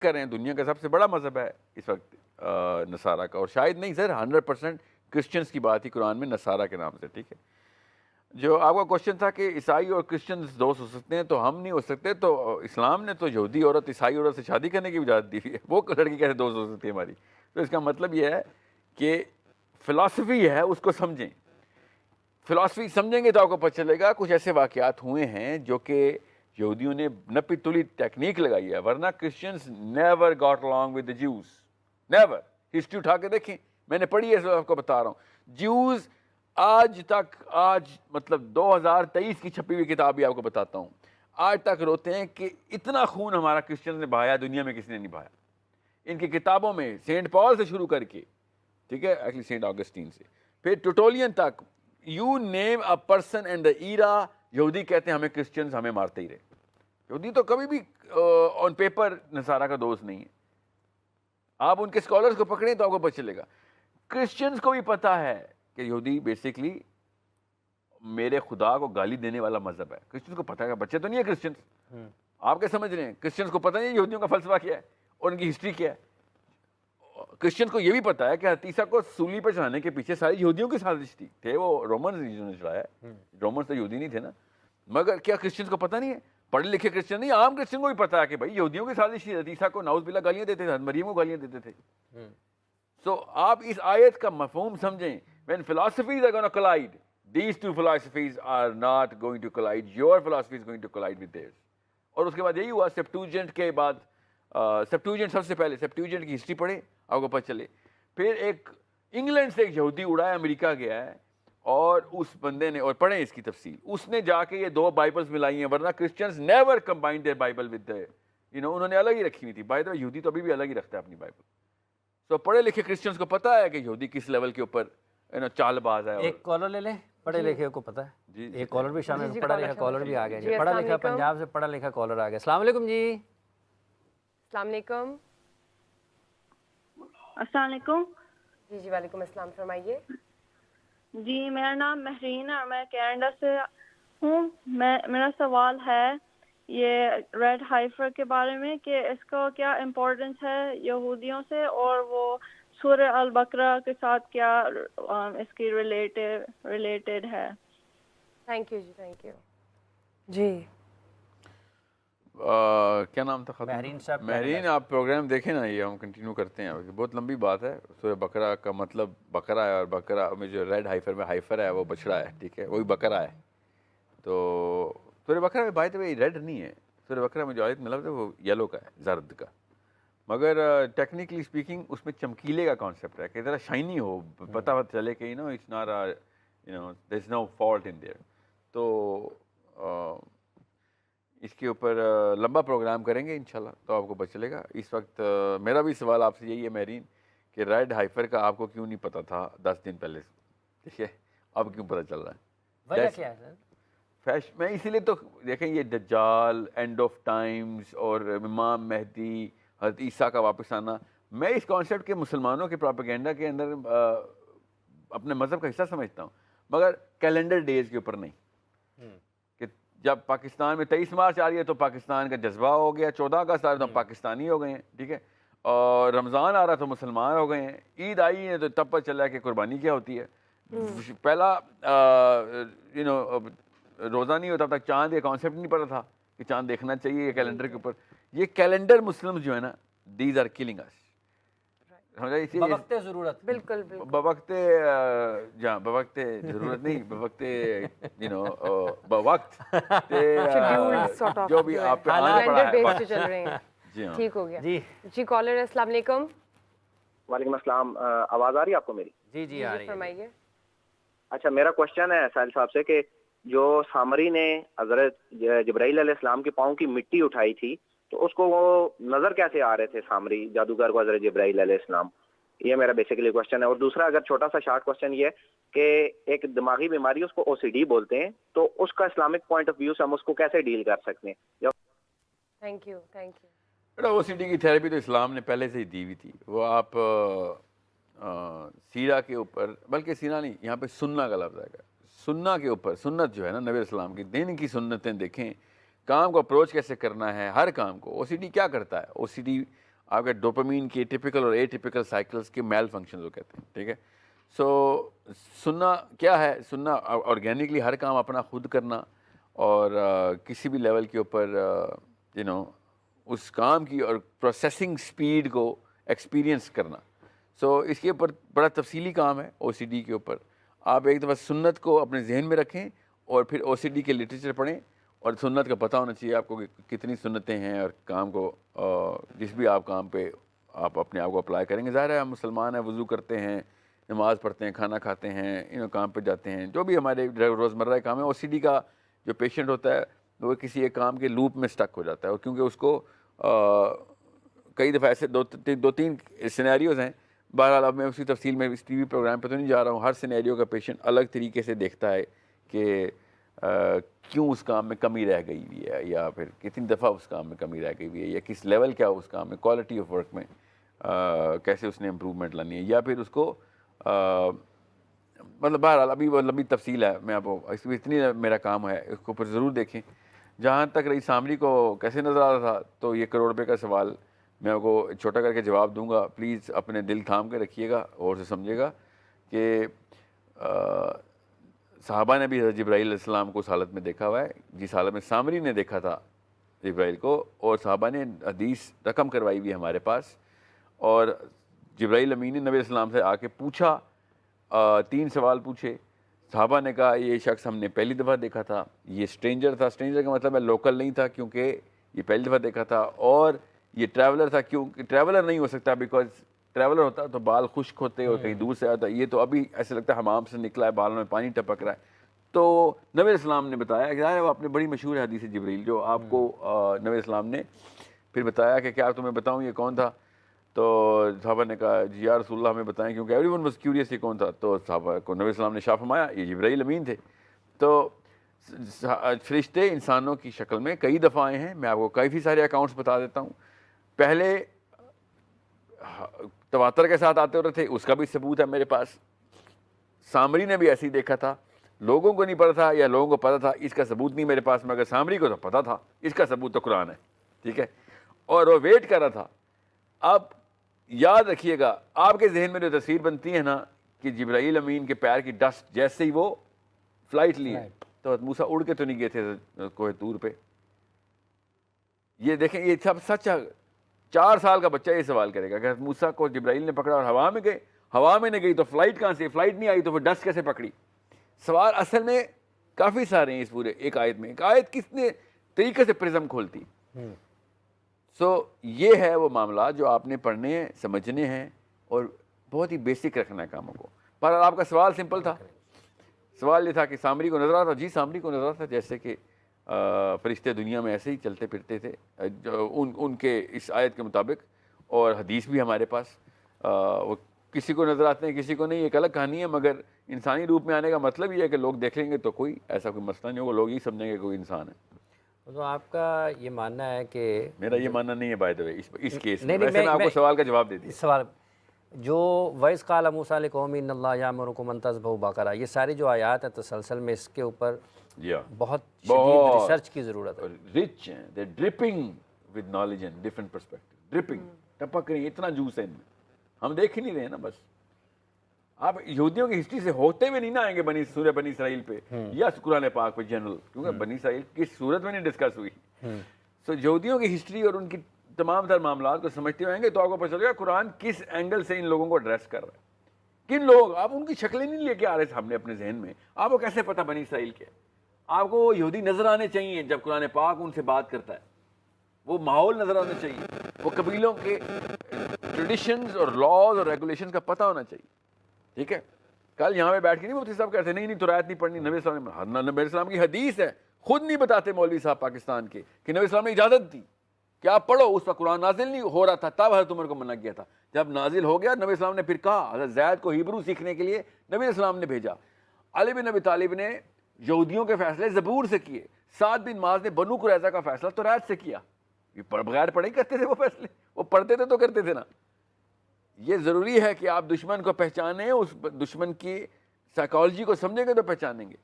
کریں دنیا کا سب سے بڑا مذہب ہے اس وقت نصارہ کا, اور شاید نہیں سر 100% کرسچنس کی بات ہی قرآن میں نصارہ کے نام سے, ٹھیک ہے. جو آپ کا کوشچن تھا کہ عیسائی اور کرسچنز دوست ہو سکتے ہیں, تو ہم نہیں ہو سکتے, تو اسلام نے تو یہودی عورت عیسائی عورت سے شادی کرنے کی اجازت دی ہوئی ہے, وہ لڑکی کیسے دوست ہو سکتی ہے ہماری؟ تو اس کا مطلب یہ ہے کہ فلاسفی ہے اس کو سمجھیں, فلاسفی سمجھیں گے تو آپ کو پتہ چلے گا کچھ ایسے واقعات ہوئے ہیں جو کہ یہودیوں نے نپی تلی ٹیکنیک لگائی ہے, ورنہ Christians never got along with the Jews, never. History اٹھا کے دیکھیں, میں نے پڑھی ہے اس آپ کو بتا رہا ہوں. جیوز آج تک, آج مطلب 2023 کی چھپی ہوئی کتاب بھی آپ کو بتاتا ہوں, آج تک روتے ہیں کہ اتنا خون ہمارا کرسچن نے بہایا دنیا میں کسی نے نہیں بہایا. ان کی کتابوں میں سینٹ پال سے شروع کر کے, ٹھیک ہے, ایکچولی سینٹ آگسٹین سے, پھر ٹرٹولین تک, you name a person and the era, یہودی کہتے ہیں ہمیں کرسچنز ہمیں مارتے ہی رہے. یہودی تو کبھی بھی آن پیپر نصارہ کا دوست نہیں ہے. آپ ان کے اسکالرس کو پکڑیں تو آپ کو پتہ چلے گا. کرسچنز کو بھی پتہ ہے کہ یہودی بیسکلی میرے خدا کو گالی دینے والا مذہب ہے. کرسچنز کو پتہ ہے, بچے تو نہیں ہے کرسچنز, آپ کیا سمجھ رہے ہیں؟ کرسچنز کو پتہ نہیں یہودیوں کا فلسفہ کیا ہے اور ان کی ہسٹری کیا ہے. کرسچنز کو یہ بھی پتہ ہے کہ حضرت عیسیٰ کو سولی پہ چڑھانے کے پیچھے ساری یہودیوں کی سازش تھی. تھے وہ رومنز نے چڑھایا, رومنز تو یہودی نہیں تھے نا. مگر کیا کرسچنز کو پتہ نہیں ہے؟ پڑھے لکھے کرسچن نہیں, عام کرسچن کو بھی پتہ ہے کہ بھائی یہودیوں کی سازش تھی. حضرت عیسیٰ کو نعوذ باللہ گالیاں دیتے تھے, حضرت مریم کو گالیاں دیتے تھے. سو آپ اس آیت کا مفہوم سمجھیں. when philosophies are going to collide, these two philosophies are not going to collide, your philosophy is going to collide with theirs. اور اس کے بعد یہی ہوا, سیپٹوجنٹ کے بعد, سیپٹوجنٹ سب سے پہلے, سیپٹوجنٹ کی ہسٹری پڑھے آپ کو پتہ چلے. پھر ایک انگلینڈ سے ایک یہودی اڑا ہے, امریکہ گیا ہے, اور اس بندے نے, اور پڑھیں اس کی تفصیل, اس نے جا کے یہ دو بائبلز ملائی ہیں, ورنہ Christians never combined their Bible with انہوں نے الگ ہی رکھی ہوئی تھی. بائی دا وے یہودی تو ابھی بھی الگ ہی رکھتا ہے اپنی بائبل. تو پڑھے لکھے کرسچنز کو پتہ ہے کہ یہودی کس لیول کے اوپر چال باز ہے. ایک کالر لے لیں, پڑھے لکھے کو پتہ ہے. جی ایک کالر بھی شامل ہے, پڑھا لکھا کالر بھی آ گیا جی, پڑھا لکھا پنجاب سے پڑھا لکھا کالر آ گیا. السلام علیکم جی. السلام علیکم. السلام علیکم. جی وعلیکم السلام, فرمائیے. جی میرا نام مہرین ہے اور میں کینیڈا سے ہوں. میرا سوال ہے یہ ریڈ ہائفر کے بارے میں کہ اس کا کیا امپورٹنس ہے یہودیوں سے, اور وہ سورہ البقرہ کے ساتھ کیا اس کی ریلیٹڈ ہے. Thank you ji, thank you. جی کیا نام تھا خاتون؟ مہرین صاحب. مہرین, آپ پروگرام دیکھیں نا, یہ ہم کنٹینیو کرتے ہیں, بہت لمبی بات ہے. سورہ بقرہ کا مطلب بقرہ ہے, اور بقرہ میں جو ریڈ ہائفر میں ہائفر ہے وہ بچڑا ہے, ٹھیک ہے, وہی بقرہ ہے. تو سورہ بقرہ میں بائی دا وے ریڈ نہیں ہے, سورہ بقرہ میں جو آیت میں لفظ ہے وہ یلو کا ہے, زرد کا. مگر ٹیکنیکلی اسپیکنگ اس میں چمکیلے کا کانسیپٹ ہے کہ ذرا شائنی ہو, پتہ چلے کہ it's not there is no fault in there. تو اس کے اوپر لمبا پروگرام کریں گے انشاءاللہ, تو آپ کو پتہ چلے گا. اس وقت میرا بھی سوال آپ سے یہی ہے مہرین, کہ ریڈ ہائفر کا آپ کو کیوں نہیں پتہ تھا 10 دن پہلے, ٹھیک ہے, اب کیوں پتہ چل رہا ہے؟ وجہ کیا ہے سر؟ میں اسی لیے تو دیکھیں یہ دجال, اینڈ آف ٹائمز, اور امام مہدی, حضرت عیسیٰ کا واپس آنا, میں اس کانسیپٹ کے مسلمانوں کے پروپیگنڈا کے اندر اپنے مذہب کا حصہ سمجھتا ہوں, مگر کیلنڈر ڈیز کے اوپر نہیں. کہ جب پاکستان میں 23 مارچ آ رہی ہے تو پاکستان کا جذبہ ہو گیا, 14 اگست آ رہا تو ہم پاکستانی ہو گئے ہیں, ٹھیک ہے, اور رمضان آ رہا تو مسلمان ہو گئے ہیں, عید آئی ہے تو تب پتہ چلا کہ قربانی کیا ہوتی ہے. پہلا روزہ نہیں ہوتا تھا, چاند یہ کانسیپٹ نہیں پتا تھا کہ چاند دیکھنا چاہیے یہ کیلنڈر کے اوپر. یہ کیلنڈر مسلم جو ہے نا, دیز آر کلنگ اس. بوقت ضرورت, بالکل بوقت جہاں بوقت ضرورت نہیں, بوقت بوقت جو بھی آپ پہ آنے پڑا ہے چل رہے ہیں. جی ہاں, ٹھیک ہو گیا. جی جی کالر, السلام علیکم. وعلیکم السلام. آواز آ رہی ہے آپ کو میری؟ جی جی آ رہی ہے. فرمائیے. اچھا, میرا کوشچن ہے ساحل صاحب سے کہ جو سامری نے حضرت جبرائیل علیہ السلام کے پاؤں کی مٹی اٹھائی تھی, تو اس کو وہ نظر کیسے آ رہے تھے سامری جادوگر کو حضرت جبرائیل علیہ السلام؟ یہ میرا بیسیکلی کوشچن ہے. اور دوسرا, اگر چھوٹا سا شارٹ کوشچن یہ ہے کہ ایک دماغی بیماری اس کو OCD بولتے ہیں, تو اس کا اسلامک پوائنٹ آف ویو سے ہم اس کو کیسے ڈیل کر سکتے ہیں؟ Thank you, thank you. OCD کی تھیراپی تو اسلام نے پہلے سے ہی دی ہوئی تھی. وہ آپ سیرہ کے اوپر, بلکہ سیرہ نہیں, یہاں پہ سننا کا لفظ آئے گا, سننا کے اوپر, سنت جو ہے نا نبی السلام کی دین کی سنتیں دیکھیں, کام کو اپروچ کیسے کرنا ہے ہر کام کو. OCD کیا کرتا ہے؟ OCD آپ کے ڈوپامین کی ٹپیکل اور اے ٹپیکل سائیکلس کے میل فنکشنز وہ کہتے ہیں, ٹھیک ہے. سو سننا کیا ہے, سننا آرگینکلی ہر کام اپنا خود کرنا, اور کسی بھی لیول کے اوپر اس کام کی اور پروسیسنگ سپیڈ کو ایکسپیرینس کرنا. سو اس کے اوپر بڑا تفصیلی کام ہے او سی ڈی کے اوپر. آپ ایک دفعہ سنت کو اپنے ذہن میں رکھیں اور پھر او سی ڈی کے لٹریچر پڑھیں, اور سنت کا پتہ ہونا چاہیے آپ کو کہ کتنی سنتیں ہیں, اور کام کو جس بھی آپ کام پہ آپ اپنے آپ کو اپلائی کریں گے. ظاہر ہے ہم مسلمان ہیں, وضو کرتے ہیں, نماز پڑھتے ہیں, کھانا کھاتے ہیں, کام پہ جاتے ہیں, جو بھی ہمارے روزمرہ کا کام ہے. او سی ڈی کا جو پیشنٹ ہوتا ہے وہ کسی ایک کام کے لوپ میں سٹک ہو جاتا ہے, اور کیونکہ اس کو کئی دفعہ ایسے دو تین سینیریوز ہیں. بہرحال اب میں اسی تفصیل میں اس ٹی وی پروگرام پہ تو نہیں جا رہا ہوں. ہر سینیریو کا پیشنٹ الگ طریقے سے دیکھتا ہے کہ کیوں اس کام میں کمی رہ گئی ہوئی ہے, یا پھر کتنی دفعہ اس کام میں کمی رہ گئی ہوئی ہے, یا کس لیول کیا اس کام میں, کوالٹی آف ورک میں کیسے اس نے امپروومنٹ لانی ہے, یا پھر اس کو مطلب بہرحال ابھی وہ لمبی تفصیل ہے. میں آپ کو اتنی میرا کام ہے, اس کو اوپر ضرور دیکھیں. جہاں تک رہی سامری کو کیسے نظر آ رہا تھا, تو یہ کروڑ روپے کا سوال میں آپ کو چھوٹا کر کے جواب دوں گا. پلیز اپنے دل تھام کے رکھیے گا اور سے سمجھے گا کہ صحابہ نے بھی حضرت جبرائیل علیہ السلام کو اس حالت میں دیکھا ہوا ہے جس حالت میں سامری نے دیکھا تھا جبرائیل کو, اور صحابہ نے حدیث رقم کروائی ہوئی ہے ہمارے پاس. اور جبرائیل امین نے نبی علیہ السلام سے آ کے پوچھا, 3 سوال پوچھے. صحابہ نے کہا یہ شخص ہم نے پہلی دفعہ دیکھا تھا, یہ اسٹرینجر تھا. اسٹرینجر کا مطلب ہے لوکل نہیں تھا کیونکہ یہ پہلی دفعہ دیکھا تھا, اور یہ ٹریولر تھا کیونکہ ٹریولر نہیں ہو سکتا بیکاز ٹریولر ہوتا تو بال خشک ہوتے اور کہیں دور سے آتا. یہ تو ابھی ایسے لگتا ہے حمام سے نکلا ہے, بالوں میں پانی ٹپک رہا ہے. تو نبی علیہ السلام نے بتایا کہ وہ اپنے بڑی مشہور ہے حدیث جبریل, جو آپ کو نبی علیہ السلام نے پھر بتایا کہ کیا تمہیں بتاؤں یہ کون تھا. تو صحابہ نے کہا جی یا رسول اللہ ہمیں بتائیں, کیونکہ ایوری ون واز کیوریس یہ کون تھا. تو صحابہ کو نبی السلام نے شاف فرمایا یہ جبرائیل امین تھے. تو فرشتے انسانوں کی شکل میں کئی دفعہ آئے ہیں. میں آپ کو کافی سارے اکاؤنٹس بتا دیتا ہوں. پہلے تواتر کے ساتھ آتے ہوتے تھے, اس کا بھی ثبوت ہے میرے پاس. سامری نے بھی ایسے ہی دیکھا تھا, لوگوں کو نہیں پتا تھا یا لوگوں کو پتا تھا, اس کا ثبوت نہیں میرے پاس. مگر سامری کو تو پتا تھا, اس کا ثبوت تو قرآن ہے, ٹھیک ہے. اور وہ ویٹ کر رہا تھا. اب یاد رکھیے گا, آپ کے ذہن میں جو تصویر بنتی ہے نا کہ جبرائیل امین کے پیر کی ڈسٹ جیسے ہی وہ فلائٹ لیے, تو موسیٰ اڑ کے تو نہیں گئے تھے کوہ طور پہ. یہ دیکھیں یہ سب سچ ہے. 4 سال کا بچہ یہ سوال کرے گا کہ موسیٰ کو جبرائیل نے پکڑا اور ہوا میں گئے, ہوا میں نہیں گئی تو فلائٹ کہاں سے, فلائٹ نہیں آئی تو پھر ڈسٹ کیسے پکڑی. سوال اصل میں کافی سارے ہیں اس پورے ایک آیت میں. ایک آیت کس نے طریقے سے پرزم کھولتی. سو یہ ہے وہ معاملات جو آپ نے پڑھنے ہیں, سمجھنے ہیں, اور بہت ہی بیسک رکھنا ہے کاموں کو. پر آپ کا سوال سمپل تھا. سوال یہ تھا کہ سامری کو نظر آتا. جی سامری کو نظر آتا, جیسے کہ فرشتے دنیا میں ایسے ہی چلتے پھرتے تھے ان کے اس آیت کے مطابق, اور حدیث بھی ہمارے پاس. وہ کسی کو نظر آتے ہیں کسی کو نہیں, ایک الگ کہانی ہے. مگر انسانی روپ میں آنے کا مطلب یہ ہے کہ لوگ دیکھ لیں گے تو کوئی ایسا کوئی مسئلہ نہیں ہوگا, لوگ یہ سمجھیں گے کوئی انسان ہے. تو آپ کا یہ ماننا ہے کہ میرا یہ ماننا نہیں ہے by the way us case میں. ویسے میں آپ کو سوال کا جواب دے دیا. سوال جو وَإِذْ قَالَ مُوسَىٰ لِقَوْمِهِ إِنَّ اللَّهَ يَأْمُرُكُمْ أَن تَذْبَحُوا بَقَرَةً, یہ ساری جو آیات ہیں تسلسل میں, اس کے اوپر بہت شدید ریسرچ کی ضرورت ہے. رچ ہیں, they dripping with knowledge and different perspective. Dripping ٹپک رہی, اتنا جوس ہے ان میں, ہم دیکھ ہی نہیں رہے نا. بس آپ یہودیوں کی ہسٹری سے ہوتے ہوئے نہیں نہ آئیں گے سورہ بنی اسرائیل پہ یا قرآن پاک پہ جنرل, کیونکہ بنی اسرائیل کس صورت میں نہیں ڈسکس ہوئی. سو یہودیوں کی ہسٹری اور ان کی تمام تر معاملات کو سمجھتے ہوئیں گے تو آپ کو پتہ چلے گا قرآن کس اینگل سے ان لوگوں کو ایڈریس کر رہا ہے. کن لوگ, آپ ان کی شکلیں نہیں لے کے آ رہے تھے ہم نے اپنے ذہن میں. آپ کو کیسے پتہ بنی اسرائیل کے, آپ کو وہ یہودی نظر آنے چاہیے جب قرآن پاک ان سے بات کرتا ہے. وہ ماحول نظر آنا چاہیے, وہ قبیلوں کے ٹریڈیشنز اور لاز اور ریگولیشنز کا پتہ ہونا چاہیے, ٹھیک ہے. کل یہاں پہ بیٹھ کے نہیں مفتی صاحب کہتے نہیں تو رایت نہیں پڑھنی. نبی علیہ السلام کی حدیث ہے, خود نہیں بتاتے مولوی صاحب پاکستان کے کہ نبی علیہ السلام نے اجازت دی کہ آپ پڑھو. اس وقت قرآن نازل نہیں ہو رہا تھا, تب حضرت عمر کو منع کیا تھا. جب نازل ہو گیا نبی علیہ السلام نے پھر کہا, حضرت زید کو ہیبرو سیکھنے کے لیے نبی علیہ السلام نے بھیجا. علی بن ابی طالب نے یہودیوں کے فیصلے زبور سے کیے. سعد بن معاذ نے بنو قریظہ کا فیصلہ توریت سے کیا. یہ بغیر پڑھے ہی کرتے تھے وہ فیصلے, وہ پڑھتے تھے تو کرتے تھے نا. یہ ضروری ہے کہ آپ دشمن کو پہچانیں, اس دشمن کی سائیکالوجی کو سمجھیں گے تو پہچانیں گے.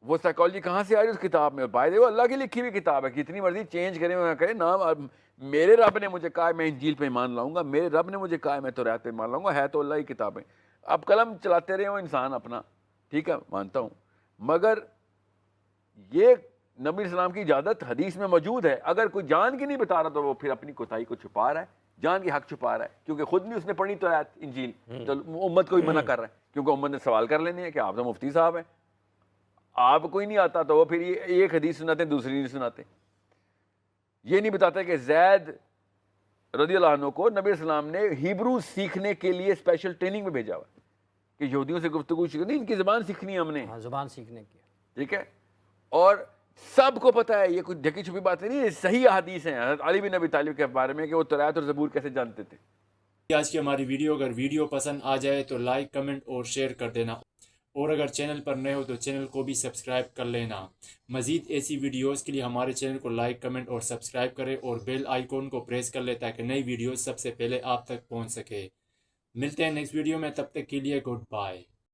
وہ سائیکالوجی کہاں سے آ رہی ہے اس کتاب میں؟ بائی وہ اللہ کی لکھی ہوئی کتاب ہے، کتنی مرضی چینج کریں نہ کریں نام. میرے رب نے مجھے کہا میں انجیل پہ ایمان لاؤں گا، میرے رب نے مجھے کہا میں توریت پہ ایمان لاؤں گا، ہے تو اللہ کی کتابیں. اب قلم چلاتے رہے وہ انسان اپنا، ٹھیک ہے مانتا ہوں، مگر یہ نبی السلام کی اجازت حدیث میں موجود ہے. اگر کوئی جان کی نہیں بتا رہا تو وہ پھر اپنی کوتاہی کو چھپا رہا ہے، جان کی حق چھپا رہا ہے، کیونکہ خود نہیں اس نے پڑھی تو آیت انجیل، تو امت کو بھی منع کر رہا ہے، کیونکہ امت نے سوال کر لینے ہیں کہ آپ تو مفتی صاحب ہیں، آپ کوئی نہیں آتا، تو وہ پھر یہ ایک حدیث سناتے ہیں دوسری نہیں سناتے. یہ نہیں بتاتے کہ زید رضی اللہ عنہ کو نبی السلام نے ہیبرو سیکھنے کے لیے اسپیشل ٹریننگ میں بھیجا ہوا ہے کہ یہودیوں سے گفتگو نہیں، ان کی زبان سیکھنی ہے ہم نے. ہاں زبان سیکھنے کی. ٹھیک ہے، اور سب کو پتہ ہے، یہ کوئی ڈھکی چھپی بات نہیں ہے، صحیح احادیث ہیں حضرت علی بن ابی طالب کے بارے میں کہ وہ توریت اور زبور کیسے جانتے تھے. آج کی ہماری ویڈیو اگر ویڈیو پسند آ جائے تو لائک کمنٹ اور شیئر کر دینا، اور اگر چینل پر نئے ہو تو چینل کو بھی سبسکرائب کر لینا. مزید ایسی ویڈیوز کے لیے ہمارے چینل کو لائک کمنٹ اور سبسکرائب کریں اور بیل آئیکن کو پریس کر لیں تاکہ نئی ویڈیوز سب سے پہلے آپ تک پہنچ سکے. ملتے ہیں نیکسٹ ویڈیو میں، تب تک کے لیے گڈ بائے.